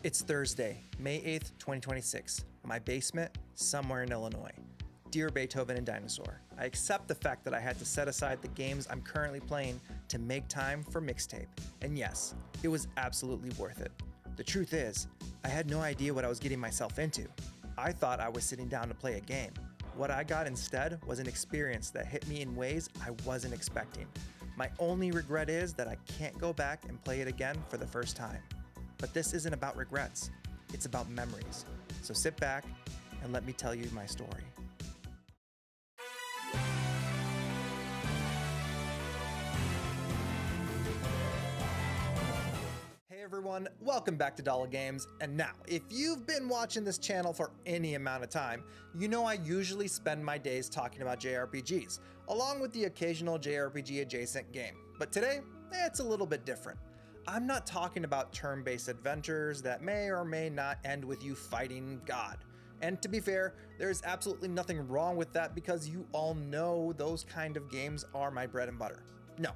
It's Thursday, May 8th, 2026. My basement, somewhere in Illinois. Dear Beethoven and Dinosaur, I accept the fact that I had to set aside the games I'm currently playing to make time for Mixtape. And yes, it was absolutely worth it. The truth is, I had no idea what I was getting myself into. I thought I was sitting down to play a game. What I got instead was an experience that hit me in ways I wasn't expecting. My only regret is that I can't go back and play it again for the first time. But this isn't about regrets, it's about memories. So sit back and let me tell you my story. Hey everyone, welcome back to Dollar Games. And now, if you've been watching this channel for any amount of time, you know I usually spend my days talking about JRPGs, along with the occasional JRPG adjacent game. But today, it's a little bit different. I'm not talking about turn-based adventures that may or may not end with you fighting God. And to be fair, there's absolutely nothing wrong with that because you all know those kind of games are my bread and butter. No,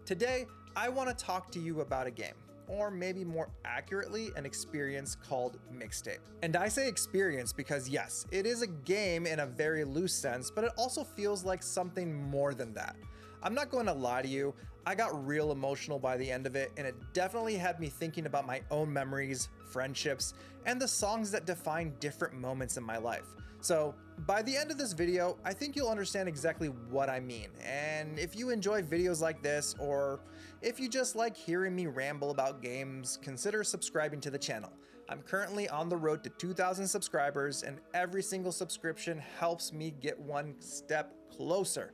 today I want to talk to you about a game, or maybe more accurately, an experience called Mixtape. And I say experience because yes, it is a game in a very loose sense, but it also feels like something more than that. I'm not going to lie to you, I got real emotional by the end of it, and it definitely had me thinking about my own memories, friendships, and the songs that define different moments in my life. So by the end of this video, I think you'll understand exactly what I mean. And if you enjoy videos like this, or if you just like hearing me ramble about games, consider subscribing to the channel. I'm currently on the road to 2,000 subscribers, and every single subscription helps me get one step closer.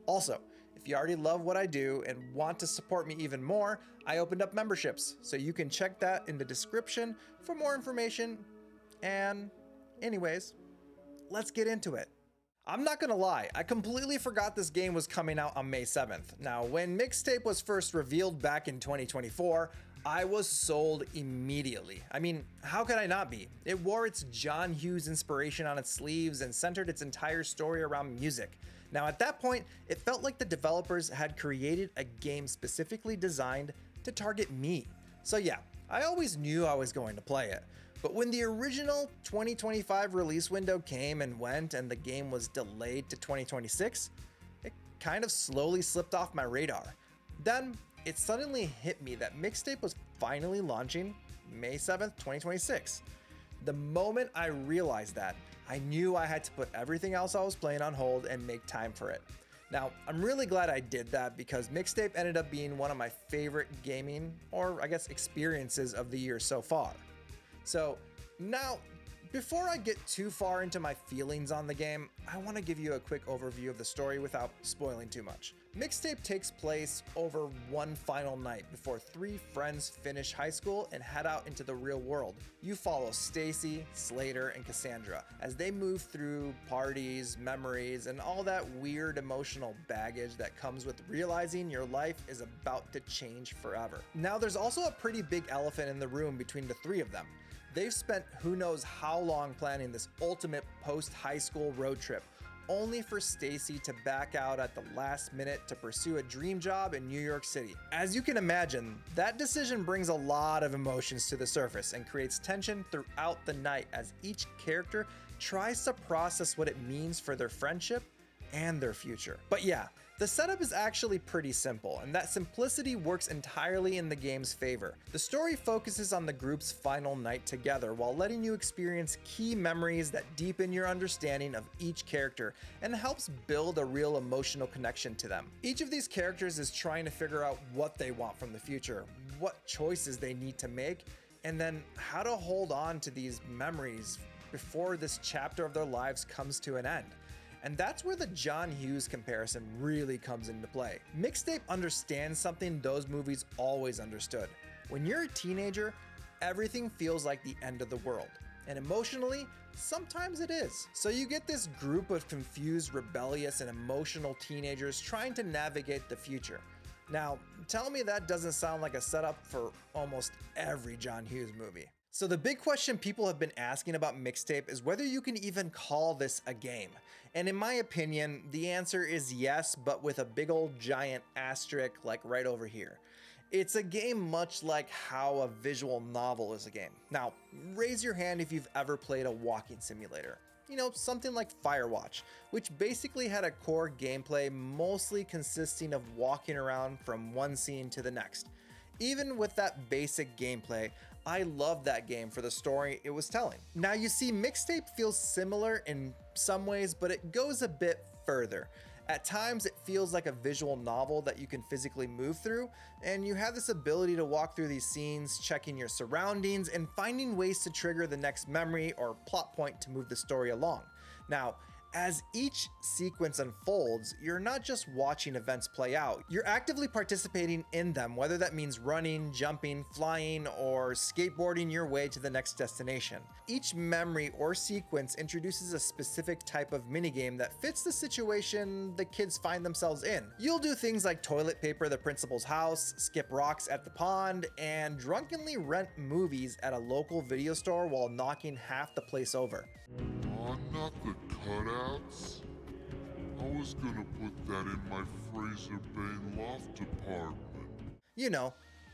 Also, if you already love what I do and want to support me even more, I opened up memberships, so you can check that in the description for more information. And anyways, let's get into it. I'm not gonna lie, I completely forgot this game was coming out on May 7th. Now, when Mixtape was first revealed back in 2024, I was sold immediately. I mean, how could I not be? It wore its John Hughes inspiration on its sleeves and centered its entire story around music. Now at that point, it felt like the developers had created a game specifically designed to target me. So yeah, I always knew I was going to play it. But when the original 2025 release window came and went and the game was delayed to 2026, it kind of slowly slipped off my radar. Then it suddenly hit me that Mixtape was finally launching May 7th, 2026. The moment I realized that, I knew I had to put everything else I was playing on hold and make time for it. Now, I'm really glad I did that because Mixtape ended up being one of my favorite gaming, or I guess experiences of the year so far. So now, before I get too far into my feelings on the game, I want to give you a quick overview of the story without spoiling too much. Mixtape takes place over one final night before three friends finish high school and head out into the real world. You follow Stacy, Slater, and Cassandra as they move through parties, memories, and all that weird emotional baggage that comes with realizing your life is about to change forever. Now, there's also a pretty big elephant in the room between the three of them. They've spent who knows how long planning this ultimate post-high school road trip, only for Stacy to back out at the last minute to pursue a dream job in New York City. As you can imagine, that decision brings a lot of emotions to the surface and creates tension throughout the night as each character tries to process what it means for their friendship and their future. But yeah, the setup is actually pretty simple, and that simplicity works entirely in the game's favor. The story focuses on the group's final night together while letting you experience key memories that deepen your understanding of each character and helps build a real emotional connection to them. Each of these characters is trying to figure out what they want from the future, what choices they need to make, and then how to hold on to these memories before this chapter of their lives comes to an end. And that's where the John Hughes comparison really comes into play. Mixtape understands something those movies always understood. When you're a teenager, everything feels like the end of the world. And emotionally, sometimes it is. So you get this group of confused, rebellious, and emotional teenagers trying to navigate the future. Now, tell me that doesn't sound like a setup for almost every John Hughes movie. So the big question people have been asking about Mixtape is whether you can even call this a game. And in my opinion, the answer is yes, but with a big old giant asterisk like right over here. It's a game much like how a visual novel is a game. Now, raise your hand if you've ever played a walking simulator. You know, something like Firewatch, which basically had a core gameplay mostly consisting of walking around from one scene to the next. Even with that basic gameplay, I loved that game for the story it was telling. Now you see, Mixtape feels similar in some ways, but it goes a bit further. At times it feels like a visual novel that you can physically move through, and you have this ability to walk through these scenes, checking your surroundings and finding ways to trigger the next memory or plot point to move the story along. Now, as each sequence unfolds, you're not just watching events play out, you're actively participating in them, whether that means running, jumping, flying, or skateboarding your way to the next destination. Each memory or sequence introduces a specific type of minigame that fits the situation the kids find themselves in. You'll do things like toilet paper the principal's house, skip rocks at the pond, and drunkenly rent movies at a local video store while knocking half the place over. Oh, not the cutouts. I was gonna put that in my Fraser Bane loft apartment. You know,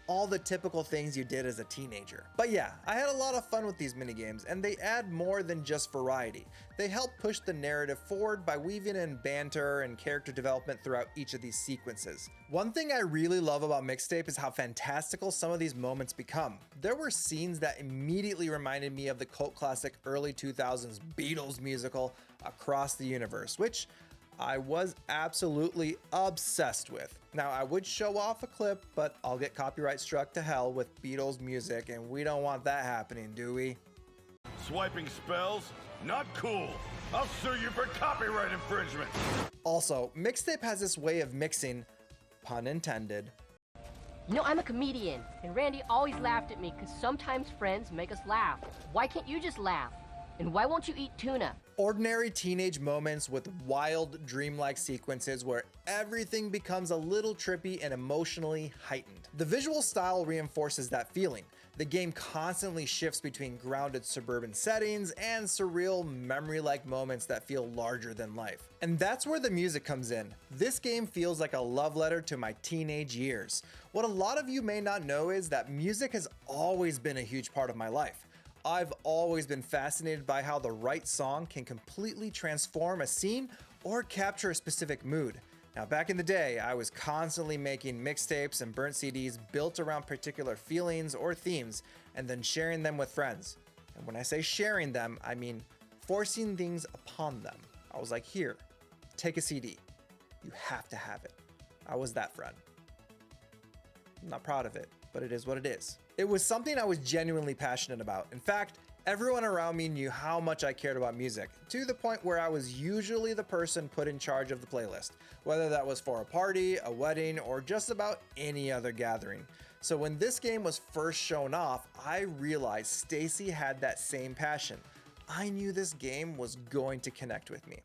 all the typical things you did as a teenager. But yeah, I had a lot of fun with these minigames, and they add more than just variety. They help push the narrative forward by weaving in banter and character development throughout each of these sequences. One thing I really love about Mixtape is how fantastical some of these moments become. There were scenes that immediately reminded me of the cult classic early 2000s Beatles musical Across the Universe, which I was absolutely obsessed with. Now, I would show off a clip, but I'll get copyright struck to hell with Beatles music, and we don't want that happening, do we? Swiping spells? Not cool. I'll sue you for copyright infringement. Also, Mixtape has this way of mixing, pun intended. You know, I'm a comedian, and Randy always laughed at me because sometimes friends make us laugh. Why can't you just laugh? And why won't you eat tuna? Ordinary teenage moments with wild, dreamlike sequences where everything becomes a little trippy and emotionally heightened. The visual style reinforces that feeling. The game constantly shifts between grounded suburban settings and surreal, memory-like moments that feel larger than life. And that's where the music comes in. This game feels like a love letter to my teenage years. What a lot of you may not know is that music has always been a huge part of my life. I've always been fascinated by how the right song can completely transform a scene or capture a specific mood. Now, back in the day, I was constantly making mixtapes and burnt CDs built around particular feelings or themes, and then sharing them with friends. And when I say sharing them, I mean forcing things upon them. I was like, here, take a CD. You have to have it. I was that friend. I'm not proud of it, but it is what it is. It was something I was genuinely passionate about. In fact, everyone around me knew how much I cared about music, to the point where I was usually the person put in charge of the playlist, whether that was for a party, a wedding, or just about any other gathering. So when this game was first shown off, I realized Stacy had that same passion. I knew this game was going to connect with me.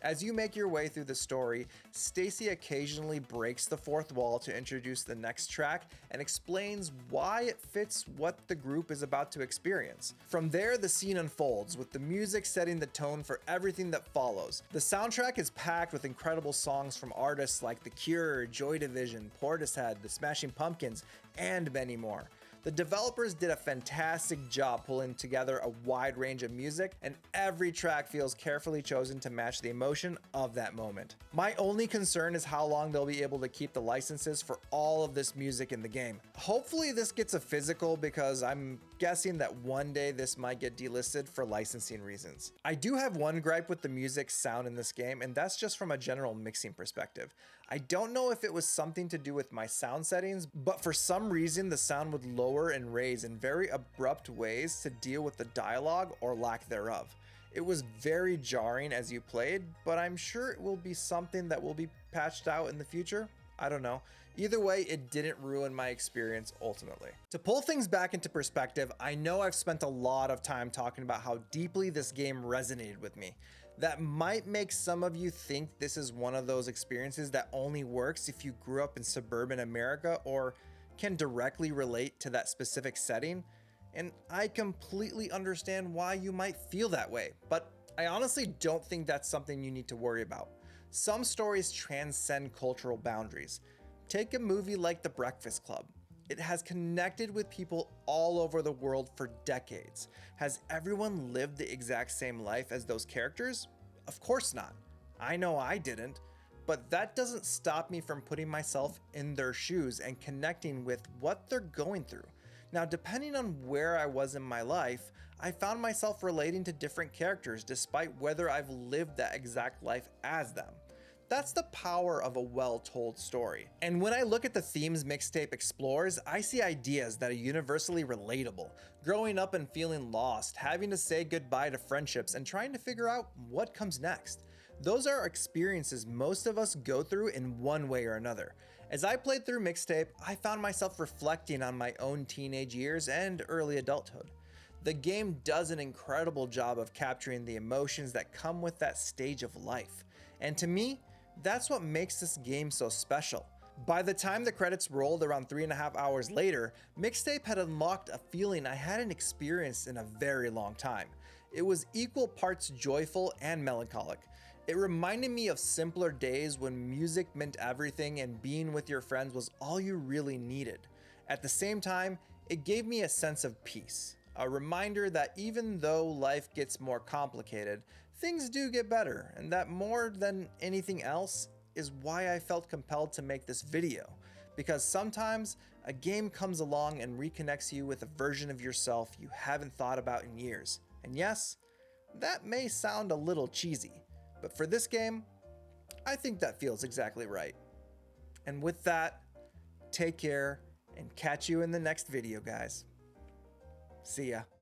As you make your way through the story, Stacy occasionally breaks the fourth wall to introduce the next track and explains why it fits what the group is about to experience. From there, the scene unfolds, with the music setting the tone for everything that follows. The soundtrack is packed with incredible songs from artists like The Cure, Joy Division, Portishead, The Smashing Pumpkins, and many more. The developers did a fantastic job pulling together a wide range of music, and every track feels carefully chosen to match the emotion of that moment. My only concern is how long they'll be able to keep the licenses for all of this music in the game. Hopefully this gets a physical, because I'm guessing that one day this might get delisted for licensing reasons. I do have one gripe with the music sound in this game, and that's just from a general mixing perspective. I don't know if it was something to do with my sound settings, but for some reason the sound would lower and raise in very abrupt ways to deal with the dialogue or lack thereof. It was very jarring as you played, but I'm sure it will be something that will be patched out in the future. I don't know. Either way, it didn't ruin my experience ultimately. To pull things back into perspective, I know I've spent a lot of time talking about how deeply this game resonated with me. That might make some of you think this is one of those experiences that only works if you grew up in suburban America or can directly relate to that specific setting. And I completely understand why you might feel that way, but I honestly don't think that's something you need to worry about. Some stories transcend cultural boundaries. Take a movie like The Breakfast Club. It has connected with people all over the world for decades. Has everyone lived the exact same life as those characters? Of course not. I know I didn't, but that doesn't stop me from putting myself in their shoes and connecting with what they're going through. Now, depending on where I was in my life, I found myself relating to different characters despite whether I've lived that exact life as them. That's the power of a well-told story. And when I look at the themes Mixtape explores, I see ideas that are universally relatable. Growing up and feeling lost, having to say goodbye to friendships, and trying to figure out what comes next. Those are experiences most of us go through in one way or another. As I played through Mixtape, I found myself reflecting on my own teenage years and early adulthood. The game does an incredible job of capturing the emotions that come with that stage of life. And to me, that's what makes this game so special. By the time the credits rolled around 3.5 hours later, Mixtape had unlocked a feeling I hadn't experienced in a very long time. It was equal parts joyful and melancholic. It reminded me of simpler days when music meant everything and being with your friends was all you really needed. At the same time, it gave me a sense of peace, a reminder that even though life gets more complicated, things do get better, and that more than anything else is why I felt compelled to make this video. Because sometimes a game comes along and reconnects you with a version of yourself you haven't thought about in years. And yes, that may sound a little cheesy, but for this game, I think that feels exactly right. And with that, take care and catch you in the next video, guys. See ya.